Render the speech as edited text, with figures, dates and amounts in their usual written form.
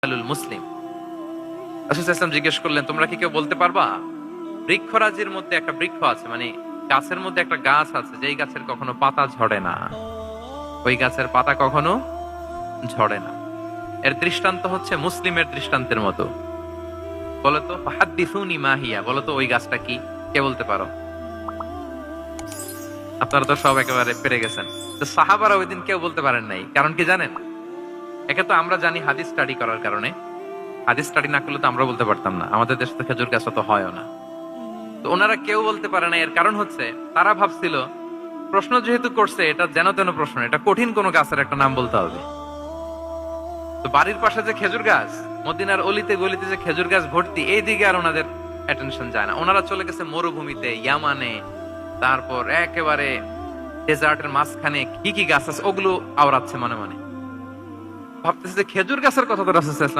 মুসলিম। রাসূল সাল্লাল্লাহু আলাইহি ওয়াসাল্লাম জিজ্ঞেস করলেন, তোমরা কি কেউ বলতে পারবা বৃক্ষরাজির মধ্যে একটা বৃক্ষ আছে, মানে গাছের মধ্যে একটা গাছ আছে যেই গাছের কখনো পাতা ঝরে না, ওই গাছের পাতা কখনো ঝরে না। এর দৃষ্টান্ত হচ্ছে মুসলিমের দৃষ্টান্তের মতো। বলতো ফাহাদ্দিসুনি মা হিয়া, বলতো ওই গাছটা কি, কে বলতে পারো? আপনারা তো সব একেবারে পেরে গেছেন। তো সাহাবারা ওই দিন কেউ বলতে পারেন নাই, কারণ কি জানেন? একে তো আমরা জানি হাদিস স্টাডি করার কারণে, হাদিস স্টাডি না করলে তো আমরা বলতে পারতাম না, আমাদের দেশে তো খেজুর গাছ তো হয়ও না। তো ওনারা কেউ বলতে পারে না, এর কারণ হচ্ছে তারা ভাবছিল প্রশ্ন যেহেতু করছে এটা যেন তেন প্রশ্ন, এটা কঠিন কোন গাছের একটা নাম বলতে হবে। তো বাড়ির পাশে যে খেজুর গাছ, মদিনার অলিতে গলিতে যে খেজুর গাছ ভর্তি, এই দিকে আর ওনাদের অ্যাটেনশন যায় না। ওনারা চলে গেছে মরুভূমিতে, ইয়ামানে, তারপর একেবারে ডেজার্টের মাঝখানে কি কি গাছ আছে ওগুলো আওড়াচ্ছে মনে মনে। ভাবতেছে যে খেজুর গাছের কথা তো রাসূল